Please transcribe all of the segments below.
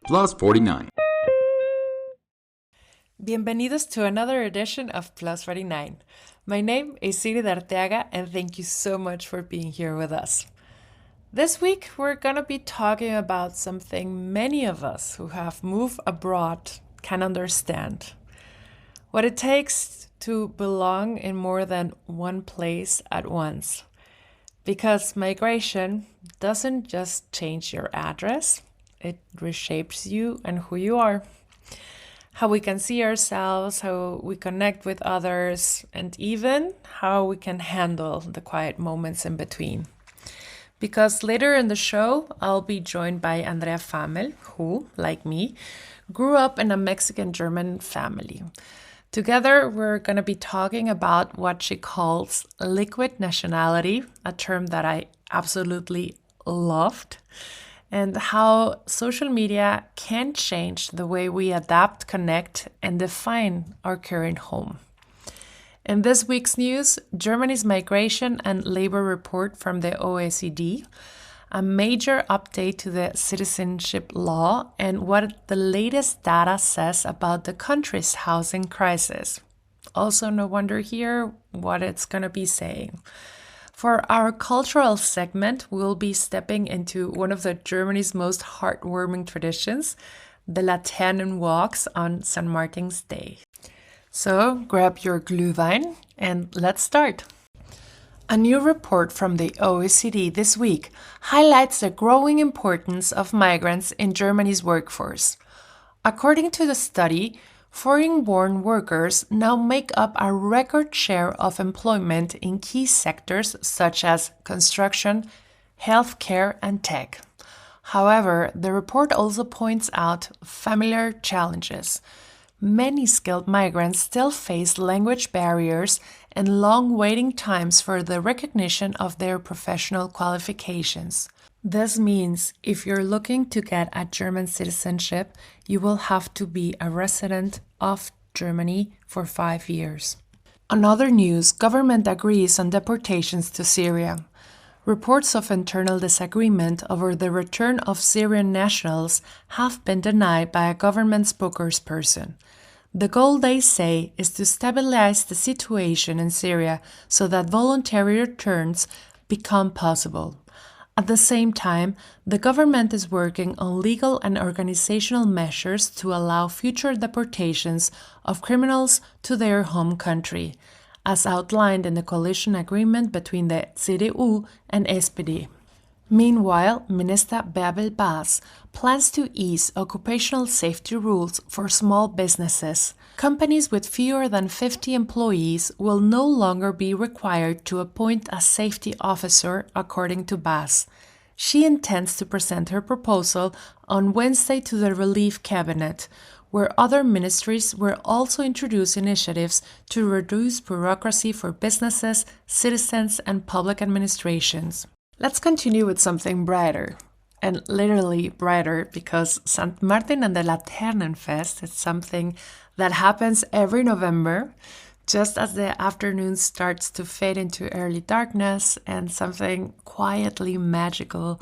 Plus 49. Bienvenidos to another edition of Plus 49. My name is Siri Arteaga, and thank you so much for being here with us. This week, we're going to be talking about something many of us who have moved abroad can understand. What it takes to belong in more than one place at once. Because migration doesn't just change your address, it reshapes you and who you are. How we can see ourselves, how we connect with others, and even how we can handle the quiet moments in between. Because later in the show, I'll be joined by Andrea Fahmel, who, like me, grew up in a Mexican-German family. Together, we're going to be talking about what she calls liquid nationality, a term that I absolutely loved, and how social media can change the way we adapt, connect, and define our current home. In this week's news, Germany's migration and labor report from the OECD, a major update to the citizenship law, and what the latest data says about the country's housing crisis. Also, no wonder here what it's going to be saying. For our cultural segment, we'll be stepping into one of the Germany's most heartwarming traditions, the Laternen walks on St. Martin's Day. So grab your Glühwein and let's start. A new report from the OECD this week highlights the growing importance of migrants in Germany's workforce. According to the study, foreign-born workers now make up a record share of employment in key sectors such as construction, healthcare, and tech. However, the report also points out familiar challenges. Many skilled migrants still face language barriers and long waiting times for the recognition of their professional qualifications. This means if you're looking to get a German citizenship, you will have to be a resident of Germany for 5 years. On other news, government agrees on deportations to Syria. Reports of internal disagreement over the return of Syrian nationals have been denied by a government spokesperson. The goal, they say, is to stabilize the situation in Syria so that voluntary returns become possible. At the same time, the government is working on legal and organizational measures to allow future deportations of criminals to their home country, as outlined in the coalition agreement between the CDU and SPD. Meanwhile, Minister Bärbel Bas plans to ease occupational safety rules for small businesses. Companies with fewer than 50 employees will no longer be required to appoint a safety officer, according to Bas. She intends to present her proposal on Wednesday to the Relief Cabinet, where other ministries will also introduce initiatives to reduce bureaucracy for businesses, citizens, and public administrations. Let's continue with something brighter, and literally brighter because St. Martin and the Laternenfest is something that happens every November, just as the afternoon starts to fade into early darkness and something quietly magical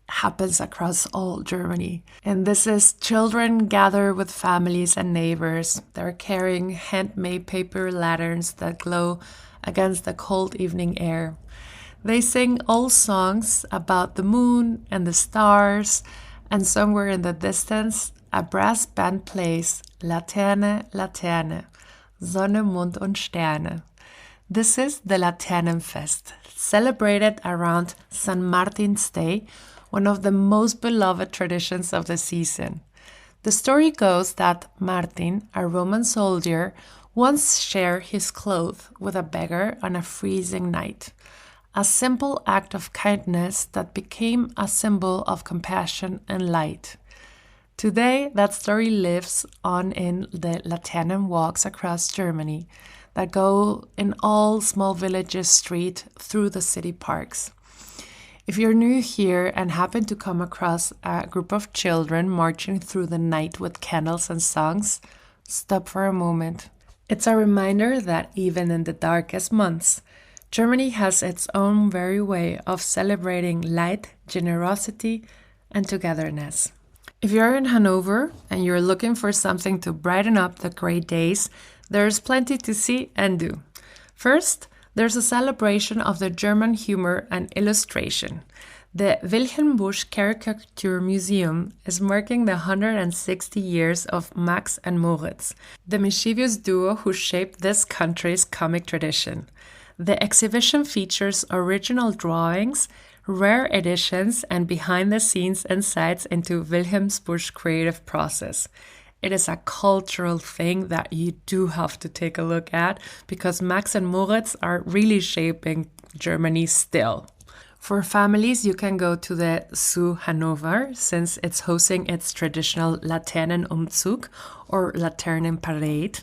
happens across all Germany. And this is children gather with families and neighbors. They're carrying handmade paper lanterns that glow against the cold evening air. They sing old songs about the moon and the stars, and somewhere in the distance, a brass band plays Laterne, Laterne, Sonne, Mond und Sterne. This is the Laternenfest, celebrated around St. Martin's Day, one of the most beloved traditions of the season. The story goes that Martin, a Roman soldier, once shared his clothes with a beggar on a freezing night. A simple act of kindness that became a symbol of compassion and light. Today, that story lives on in the Laternen walks across Germany that go in all small villages street through the city parks. If you're new here and happen to come across a group of children marching through the night with candles and songs, stop for a moment. It's a reminder that even in the darkest months, Germany has its own very way of celebrating light, generosity, and togetherness. If you're in Hanover and you're looking for something to brighten up the gray days, there's plenty to see and do. First, there's a celebration of the German humor and illustration. The Wilhelm Busch Caricature Museum is marking the 160 years of Max and Moritz, the mischievous duo who shaped this country's comic tradition. The exhibition features original drawings, rare editions, and behind the scenes insights into Wilhelm Busch's creative process. It is a cultural thing that you do have to take a look at because Max and Moritz are really shaping Germany still. For families, you can go to the Zoo Hanover since it's hosting its traditional Laternenumzug or Laternenparade.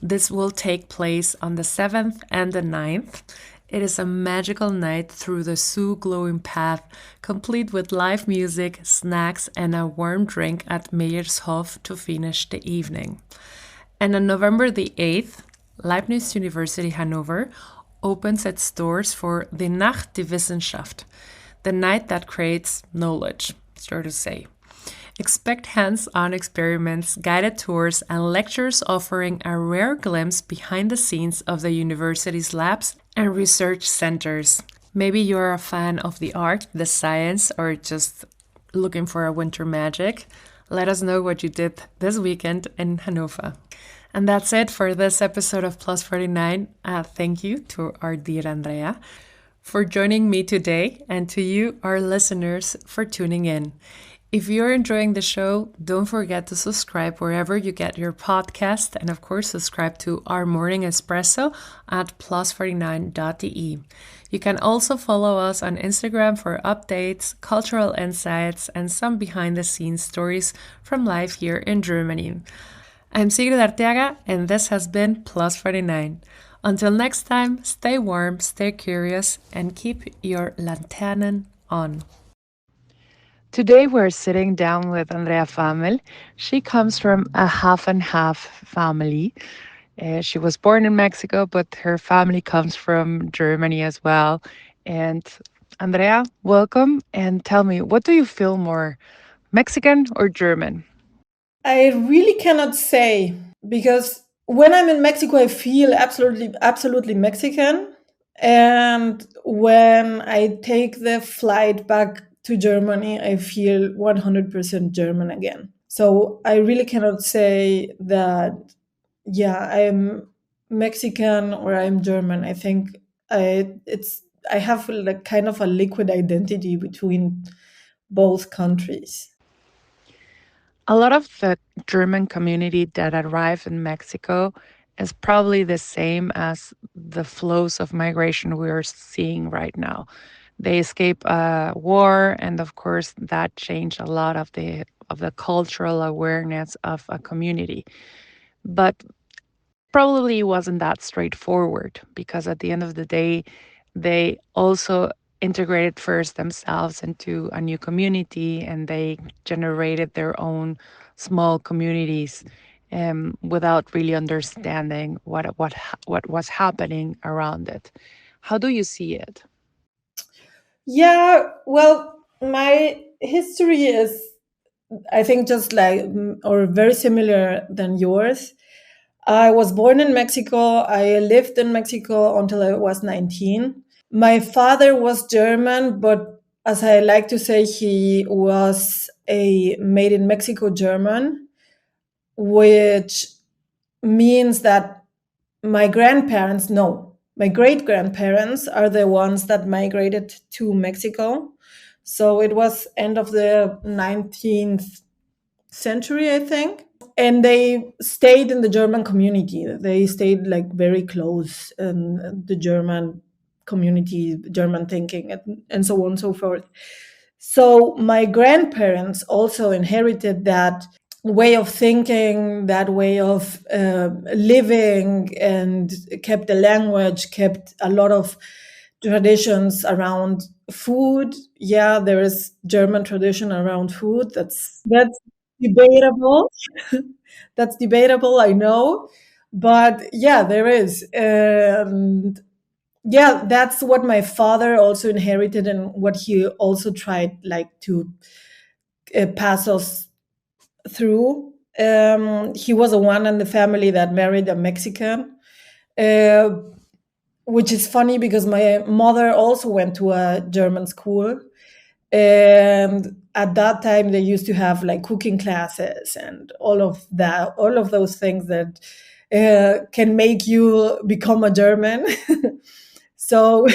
This will take place on the 7th and the 9th. It is a magical night through the zoo glowing path, complete with live music, snacks, and a warm drink at Meyershof to finish the evening. And on November the 8th, Leibniz University Hanover opens its doors for the Nacht der Wissenschaft, the night that creates knowledge, so to say. Expect hands-on experiments, guided tours, and lectures offering a rare glimpse behind the scenes of the university's labs and research centers. Maybe you're a fan of the art, the science, or just looking for a winter magic. Let us know what you did this weekend in Hanover. And that's it for this episode of Plus 49. Thank you to our dear Andrea for joining me today, and to you, our listeners, for tuning in. If you're enjoying the show, don't forget to subscribe wherever you get your podcast, and of course, subscribe to our Morning Espresso at plus49.de. You can also follow us on Instagram for updates, cultural insights, and some behind-the-scenes stories from life here in Germany. I'm Sigrid Arteaga, and this has been Plus 49. Until next time, stay warm, stay curious, and keep your Laternen on. Today we're sitting down with Andrea Fahmel. She comes from a half and half family. She was born in Mexico, but her family comes from Germany as well. And Andrea, welcome, and tell me, what do you feel more, Mexican or German? I really cannot say because when I'm in Mexico, I feel absolutely Mexican. And when I take the flight back to Germany, I feel 100% German again. So I really cannot say that, yeah, I'm Mexican or I'm German. I think I have like kind of a liquid identity between both countries. A lot of the German community that arrive in Mexico is probably the same as the flows of migration we are seeing right now. They escape a war, and of course, that changed a lot of the cultural awareness of a community. But probably wasn't that straightforward because at the end of the day, they also integrated first themselves into a new community and they generated their own small communities without really understanding what was happening around it. How do you see it? Yeah, well, my history is, I think, just like or very similar than yours. I was born in Mexico. I lived in Mexico until I was 19. My father was German, but as I like to say, he was a made in Mexico German, which means that my grandparents, no, my great grandparents are the ones that migrated to Mexico. So it was end of the 19th century, I think. And they stayed in the German community. They stayed like very close in the German community, German thinking, and so on and so forth. So my grandparents also inherited that way of thinking, that way of living, and kept the language, kept a lot of traditions around food. Yeah, there is German tradition around food. That's debatable. That's debatable, I know, but yeah, there is. And yeah, that's what my father also inherited, and what he also tried like to pass us through. He was the one in the family that married a Mexican, uh, which is funny because my mother also went to a German school. And at that time, they used to have like cooking classes and all of that, all of those things that can make you become a German. So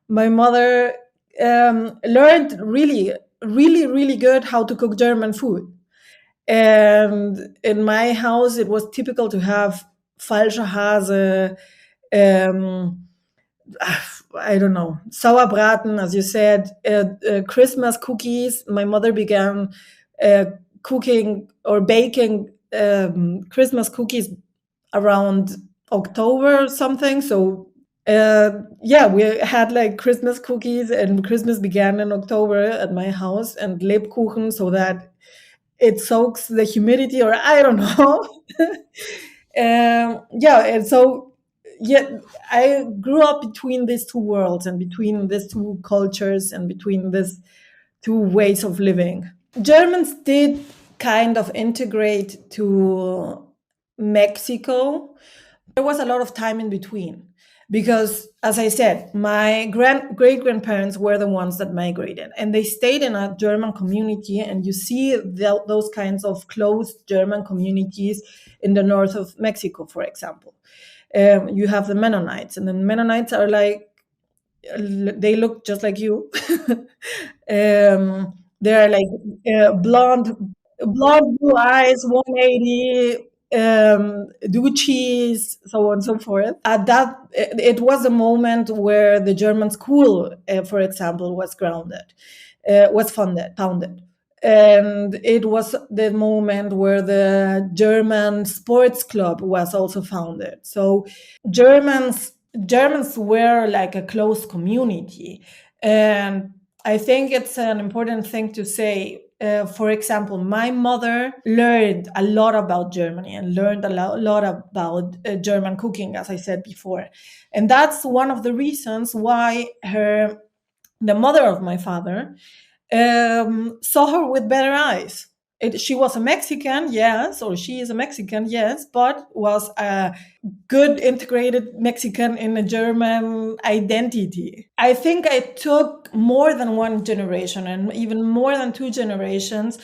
my mother learned really good how to cook German food. And in my house, it was typical to have falsche Hase, um, I don't know, Sauerbraten, as you said, Christmas cookies. My mother began uh, cooking or baking Christmas cookies around October or something. So yeah, we had like Christmas cookies, and Christmas began in October at my house, and Lebkuchen, so that it soaks the humidity, or I don't know. Yeah, and so yeah, I grew up between these two worlds and between these two cultures and between these two ways of living. Germans did kind of integrate to Mexico. There was a lot of time in between because, as I said, my great grandparents were the ones that migrated, and they stayed in a German community. And you see those kinds of closed German communities in the north of Mexico, for example. You have the Mennonites, and the Mennonites are like, they look just like you. They're like blonde blue eyes, 180, Duchis, so on and so forth. At that, it was a moment where the German school, for example, was grounded, was founded. And it was the moment where the German sports club was also founded. So Germans Germans were like a close community, and I think it's an important thing to say. For example, my mother learned a lot about Germany and learned lot about German cooking, as I said before, and that's one of the reasons why the mother of my father, saw her with better eyes. She was a Mexican, yes, or she is a Mexican, yes, but was a good integrated Mexican in a German identity. I think it took more than one generation and even more than two generations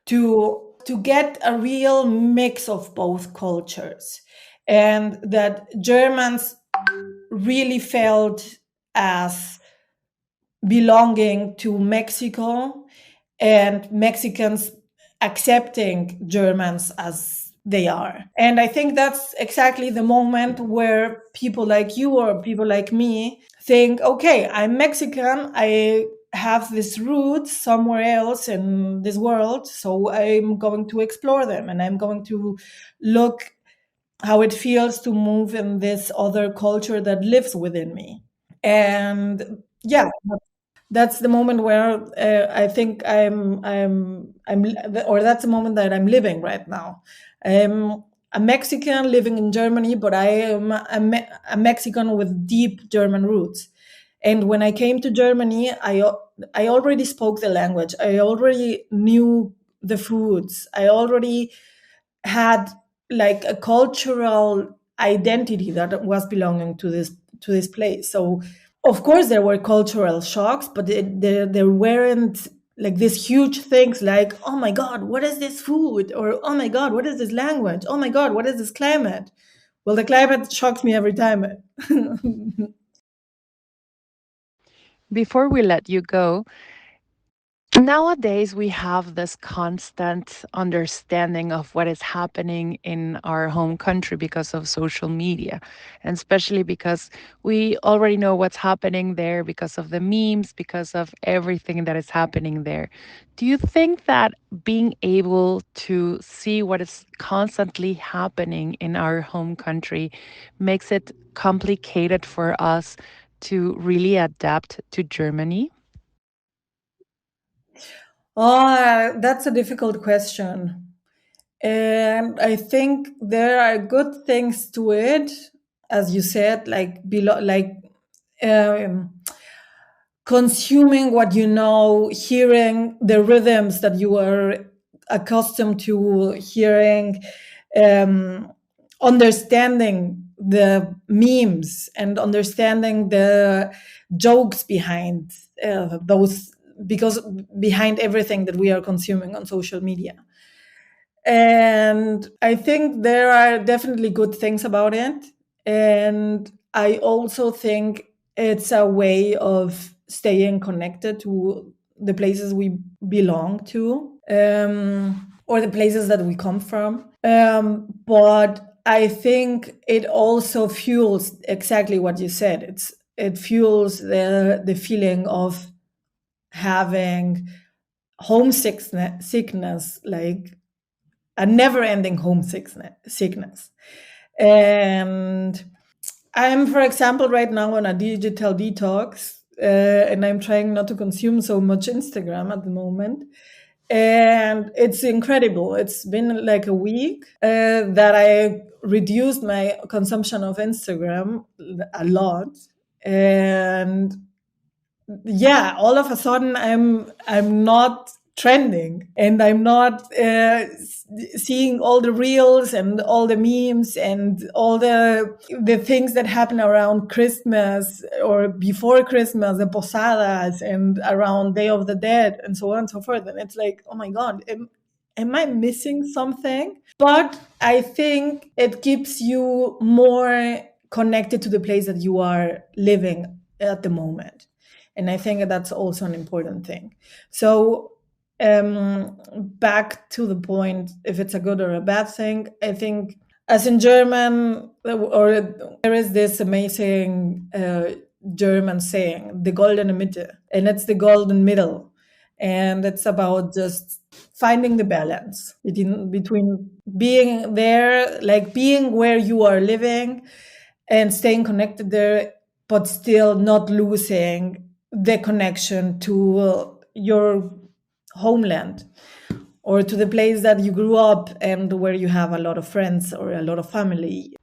to get a real mix of both cultures, and that Germans really felt as belonging to Mexico, and Mexicans accepting Germans as they are. And I think that's exactly the moment where people like you or people like me think, okay, I'm Mexican, I have this roots somewhere else in this world, so I'm going to explore them and I'm going to look how it feels to move in this other culture that lives within me. And yeah, that's the moment where I think or that's the moment that I'm living right now. I'm a Mexican living in Germany, but I am a Mexican with deep German roots. And when I came to Germany, I already spoke the language. I already knew the foods. I already had like a cultural identity that was belonging to this place. So of course there were cultural shocks, but there weren't like these huge things like, oh my god, what is this food, or oh my god, what is this language, oh my god, what is this climate. Well, the climate shocks me every time. Before we let you go, nowadays we have this constant understanding of what is happening in our home country because of social media, and especially because we already know what's happening there because of the memes, because of everything that is happening there. Do you think that being able to see what is constantly happening in our home country makes it complicated for us to really adapt to Germany? Oh, that's a difficult question. And I think there are good things to it, as you said, like um, consuming what you know, hearing the rhythms that you are accustomed to hearing, um, understanding the memes and understanding the jokes behind those, because behind everything that we are consuming on social media. And I think there are definitely good things about it. And I also think it's a way of staying connected to the places we belong to, or the places that we come from. But I think it also fuels exactly what you said. It fuels the feeling of having homesickness, like a never-ending homesickness. And I'm, for example, right now on a digital detox, and I'm trying not to consume so much Instagram at the moment. And it's incredible. It's been like a week that I reduced my consumption of Instagram a lot. And yeah, all of a sudden I'm not trending, and I'm not seeing all the reels and all the memes and all the things that happen around Christmas or before Christmas, the posadas, and around Day of the Dead, and so on and so forth. And it's like, oh my god, am I missing something? But I think it keeps you more connected to the place that you are living at the moment. And I think that's also an important thing. So, back to the point, if it's a good or a bad thing, I think, as in German, or there is this amazing German saying, the goldene Mitte, and it's the golden middle. And it's about just finding the balance between being there, like being where you are living and staying connected there, but still not losing the connection to your homeland or to the place that you grew up and where you have a lot of friends or a lot of family.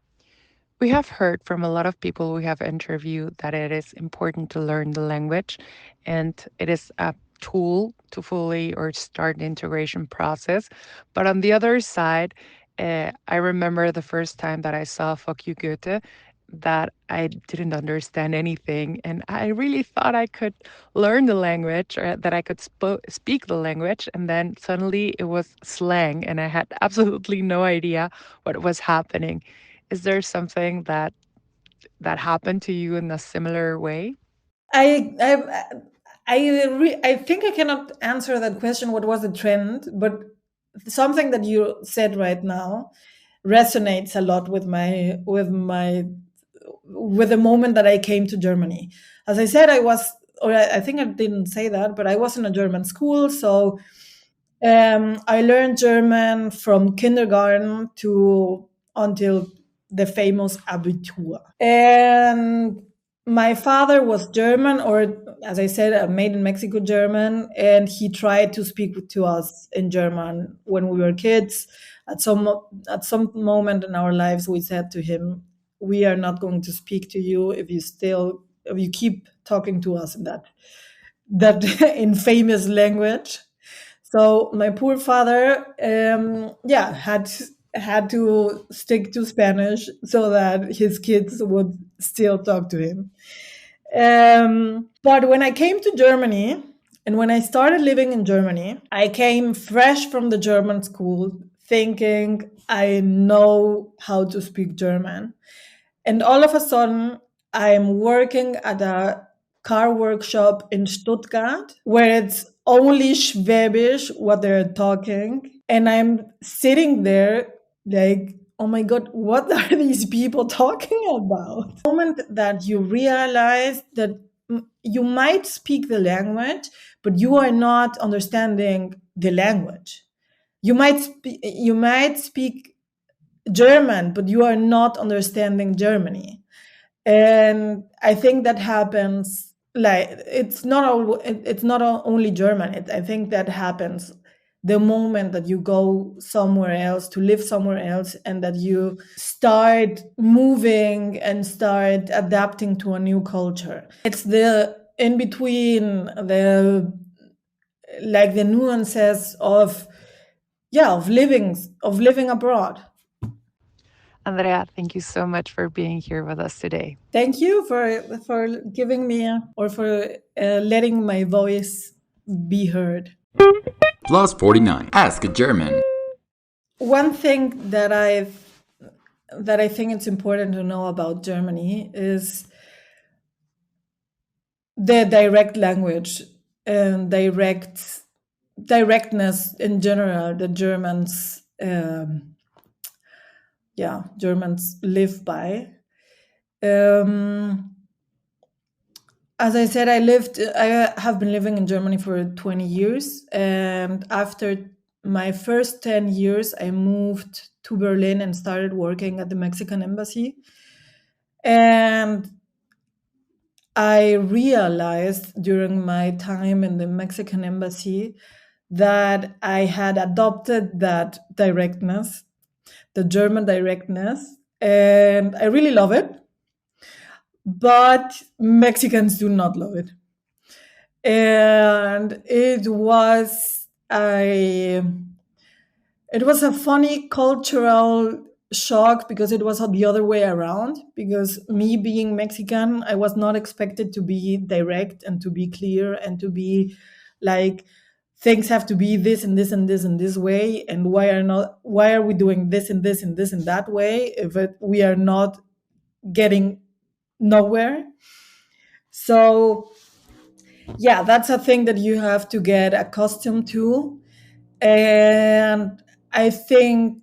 We have heard from a lot of people we have interviewed that it is important to learn the language and it is a tool to fully or start the integration process. But on the other side, I remember the first time that I saw Fuck You Goethe that I didn't understand anything. And I really thought I could learn the language or that I could speak the language. And then suddenly it was slang and I had absolutely no idea what was happening. Is there something that happened to you in a similar way? I I I think I cannot answer that question. What was the trend? But something that you said right now resonates a lot with the moment that I came to Germany. As I said, I think I didn't say that, but I was in a German school, so I learned German from kindergarten to until the famous Abitur. And my father was German, or as I said, made in Mexico German, and he tried to speak to us in German when we were kids. At some moment in our lives, we said to him, "We are not going to speak to you if you keep talking to us in that infamous language." So my poor father, yeah, had to stick to Spanish so that his kids would still talk to him. But when I came to Germany and when I started living in Germany, I came fresh from the German school thinking I know how to speak German. And all of a sudden, I'm working at a car workshop in Stuttgart where it's only Schwäbisch what they're talking. And I'm sitting there like, oh my God, what are these people talking about? The moment that you realize that you might speak the language, but you are not understanding the language. You might speak German, but you are not understanding Germany. And I think that happens, like it's not only German. I think that happens the moment that you go somewhere else to live somewhere else, and that you start moving and start adapting to a new culture. It's the in between, the nuances of yeah, of living abroad. Andrea, thank you so much for being here with us today. Thank you for giving me or for letting my voice be heard. Plus 49. Ask German. One thing that I think it's important to know about Germany is the direct language and directness in general. The Germans, Germans live by. Um, as I said, I have been living in Germany for 20 years. And after my first 10 years, I moved to Berlin and started working at the Mexican embassy. And I realized during my time in the Mexican embassy that I had adopted that directness, the German directness, and I really love it. But Mexicans do not love it. And it was a funny cultural shock because it was the other way around. Because me being Mexican, I was not expected to be direct and to be clear and to be like things have to be this and this and this and this way. And why are we doing this and this and this and that way if we are not getting nowhere? So yeah, that's a thing that you have to get accustomed to. And I think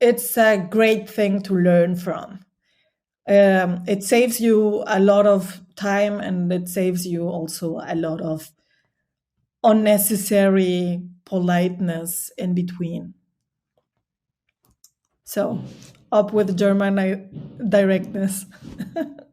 it's a great thing to learn from. It saves you a lot of time and it saves you also a lot of unnecessary politeness in between. So, up with German directness.